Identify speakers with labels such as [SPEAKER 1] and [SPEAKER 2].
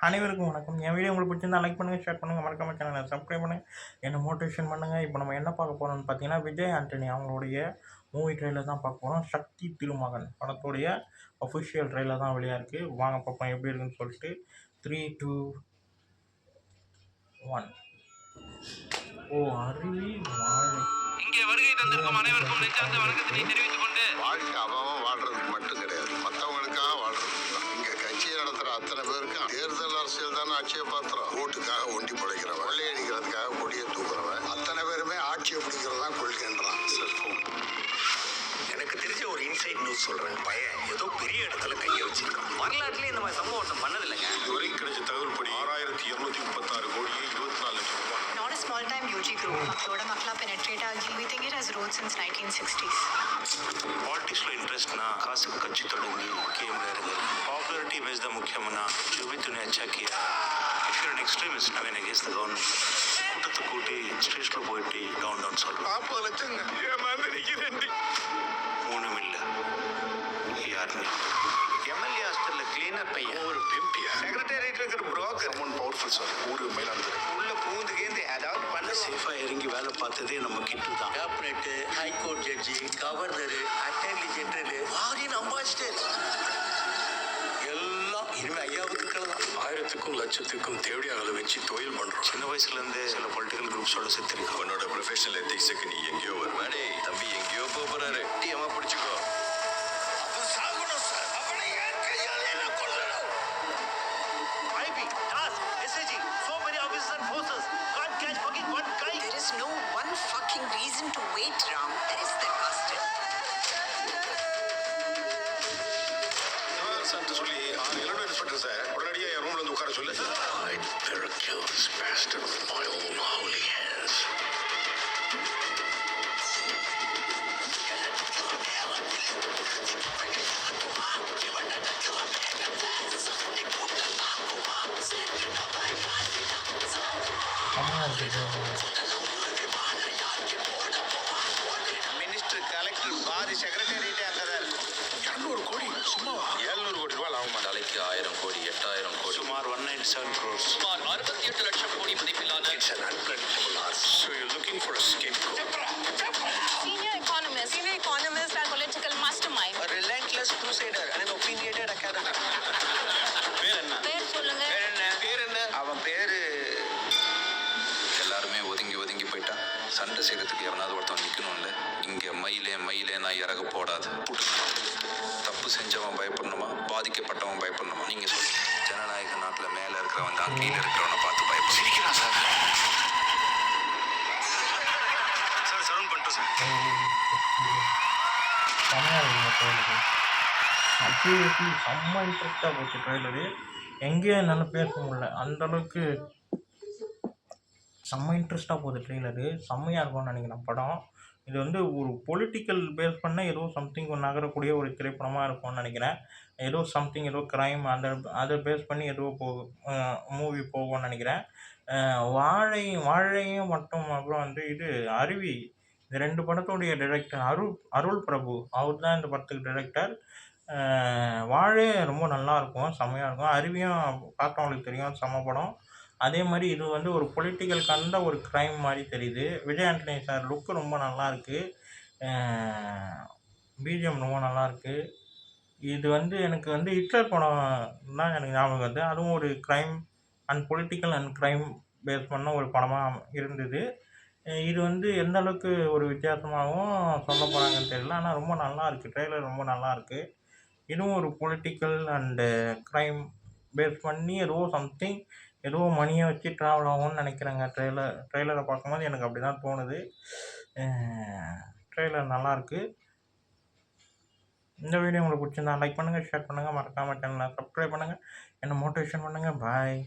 [SPEAKER 1] அனைவருக்கும் வணக்கம். என் வீடியோ உங்களுக்கு பிடிச்சிருந்தா லைக் பண்ணுங்கள், ஷேர் பண்ணுங்கள், மறக்காம சேனலை சப்ஸ்கிரைப் பண்ணுங்கள், என்னை மோட்டிவேஷன் பண்ணுங்கள். இப்போ நம்ம என்ன பார்க்க போகிறோம்னு பார்த்தீங்கன்னா, விஜய் ஆண்டனி அவங்களுடைய மூவி ட்ரெயிலர் தான் பார்க்க போகிறோம். சக்தி திருமகன் படத்துடைய அஃபிஷியல் ட்ரெயிலர் தான் வெளியாக இருக்குது. வாங்க பார்ப்போம் எப்படி இருக்குன்னு சொல்லிட்டு. 3, 2, 1. ஓ அருவி வாழை.
[SPEAKER 2] இங்கே வருகை தந்திருக்கும் அனைவருக்கும் நெஞ்சார்ந்த வணக்கத்தினை தெரிவித்துக் கொண்டு,
[SPEAKER 3] வாழ்க்கை அவன் வாழ்றதுக்கு மட்டும் கிடையாது, மற்றவங்களுக்காக வாழ்றது தான். இங்க கட்சியை நடத்துற அத்தனை பேருக்கு தேர்தல் அரசியல் தானே ஆட்சியை பாத்திரம். ஓட்டுக்காக ஒண்டி பிழைக்கிறவன், கொள்ளையடிக்கிறதுக்காக கொடியை தூக்குறவன், அத்தனை பேருமே ஆட்சியை பிடிக்கிறதா கொள்கைன்றான். செல்போன்
[SPEAKER 4] எனக்கு தெரிஞ்ச ஒரு இன்சைட் நியூஸ் சொல்றேன். பையன் ஏதோ பெரிய இடத்துல கையை வச்சிருக்கான். வரலாற்றுல இந்த மாதிரி சம்பவம் ஒன்றும் பண்ணதில்லைங்க.
[SPEAKER 3] இதுவரைக்கும் கிடைச்ச தகவல்படி 6236 கோடியே 24 லட்சம் ரூபாய்.
[SPEAKER 5] Not a small time UG group. Makloda Makla penetrate our we think it has roots since 1960s.
[SPEAKER 4] பாலிடிக்ஸ்ல இன்ட்ரெஸ்ட்னா காசுக்கு கட்சி தொடங்கி கேம்ல இருக்கு. பாப்புலாரிட்டி பேஸ் தான் முக்கியம்னா ஜூபி துணை அச்சா கியா. If you are extremist I mean against the government. கூட்டத்தை கூட்டி ஸ்ட்ரீட்ல போயிட்டு டவுன் சொல்றோம்.
[SPEAKER 3] 40 லட்சம் ஏமாந்துருக்கு.
[SPEAKER 4] 3 மில்ல யாருமே எம்எல்ஏ ஹாஸ்டல்ல கிளீனர் பையன் ஒரு பிம்பியா செக்ரட்டேரியட்ல இருக்கிற புரோக்கர்
[SPEAKER 3] சம்மன் பவர்ஃபுல் சார். ஊரு மயிலாடுதுறை
[SPEAKER 4] உள்ள பூந்து கேந்து ஏதாவது பண்ண சேஃபா இறங்கி வேலை பார்த்ததே நம்ம கிட்டு தான். கேபினெட், ஹைகோர்ட் ஜட்ஜி, governor, attorney general, foreign ambassador எல்லாம் இனிமே ஐயாவுக்கு கலதான். 1000க்கும் லட்சத்துக்கும் தேவையாளை வச்சு தொழில் பண்றோம். சின்ன வயசுல இருந்தே சில பொலிட்டிக்கல் குரூப்ஸோட சேர்த்திருக்கோம்.
[SPEAKER 3] உன்னோட ப்ரொஃபஷனல் எத்திக்ஸுக்கு நீ எங்கேயோ வருவானே தம்பி, எங்கேயோ போறாரு. டீமா பிடிச்சிக்கோ.
[SPEAKER 5] There is no one fucking reason to wait, Ram. There is the custard.
[SPEAKER 3] சொல்லி 6 இலடு இன்ஸ்பெக்டர் சார் உடனடியா என் ரூம்ல வந்து உட்கார சொல்லு.
[SPEAKER 4] I better kill this bastard with my own holy hands. Minister, collector, பாதி செக்ரட்டேரியட்டே அங்கதான் இருக்கும்.
[SPEAKER 3] 200 கோடி சும்மாவா? 700 கோடி ரூபாய் லாபமா?
[SPEAKER 4] தலைக்கு 1000 கோடி, 8000 கோடி, சுமார் 197 crores, சுமார் 68 லட்சம் கோடி மதிப்பிலான. It's an unpredictable loss. So you're looking for a scapegoat.
[SPEAKER 5] Senior economists are political mastermind.
[SPEAKER 4] A relentless crusader and an opinionated academic. பேர் என்ன?
[SPEAKER 5] பேர் சொல்லுங்க.
[SPEAKER 4] பேர் என்ன? அவன் பேரு. எல்லாருமே ஒதுங்கி போயிட்டா சண்டை செய்யறதுக்கு எவனாவது ஒருத்தன் நிக்கணும்ல. இங்க மயிலே நான் இறக போடாது. தப்பு செஞ்சவன் பயப்படணுமா, பாதிக்கப்பட்டவன் பயப்படணுமா? நீங்க சொல்லுங்க. ஜனநாயக நாட்டுல மேல இருக்கிறவன் தான் கீழே இருக்கிறவனை பார்த்து பயப்படும். சிரிக்கிறான் சார். சரௌண்ட் பண்ணிட்டோம் சார்.
[SPEAKER 1] செம்ம இன்ட்ரெஸ்டாக போச்சு ட்ரெய்லரு. எங்கேயும் என்னால் பேச முடியல, அந்தளவுக்கு செம்ம இன்ட்ரெஸ்ட்டாக போகுது ட்ரெய்லரு. செம்மையாக இருக்கும்னு நினைக்கிறேன் படம். இது வந்து ஒரு பொலிட்டிக்கல் பேஸ் பண்ண ஏதோ சம்திங் நகரக்கூடிய ஒரு திரைப்படமாக இருக்கும்னு நினைக்கிறேன். ஏதோ சம்திங் ஏதோ க்ரைம் அதை பேஸ் பண்ணி ஏதோ மூவி போகும்னு நினைக்கிறேன். வாழையும் மட்டும் அப்புறம் வந்து இது அருவி, இந்த 2 படத்துடைய டைரக்டர் அருள் பிரபு, அவர் தான் இந்த படத்துக்கு டைரக்டர். வாழை ரொம்ப நல்லாயிருக்கும், செம்மையாக இருக்கும். அருவியும் பார்த்தவங்களுக்கு தெரியும், செம்ம படம். அதே மாதிரி இது வந்து ஒரு பொலிட்டிக்கல் கண்ட ஒரு க்ரைம் மாதிரி தெரியுது. விஜய் ஆண்டனி சார் லுக்கு ரொம்ப நல்லாயிருக்கு, பிஜிஎம் ரொம்ப நல்லாயிருக்கு. இது வந்து எனக்கு வந்து ஹிட்லர் படம் தான் எனக்கு ஞாபகம் வருது. அதுவும் ஒரு crime and political and crime base பண்ண ஒரு படமாக இருந்தது. இது வந்து எந்த அளவுக்கு ஒரு வித்தியாசமாகவும் சொல்ல போகிறாங்கன்னு தெரியல, ஆனால் ரொம்ப நல்லாயிருக்கு. ட்ரெய்லர் ரொம்ப நல்லாயிருக்கு. இதுவும் ஒரு பொலிட்டிக்கல் அண்டு க்ரைம் பேஸ் பண்ணி ஏதோ மணியை வச்சு ட்ராவல் ஆகும்னு நினைக்கிறேங்க. ட்ரெய்லரை பார்க்கும்போது எனக்கு அப்படி தான் தோணுது. ட்ரெய்லர் நல்லாயிருக்கு. இந்த வீடியோ உங்களுக்கு பிடிச்சிருந்தா லைக் பண்ணுங்கள், ஷேர் பண்ணுங்கள், மறக்காமல் சேனலை சப்ஸ்கிரைப் பண்ணுங்கள், என்னை மோட்டிவேஷன் பண்ணுங்கள். பாய்.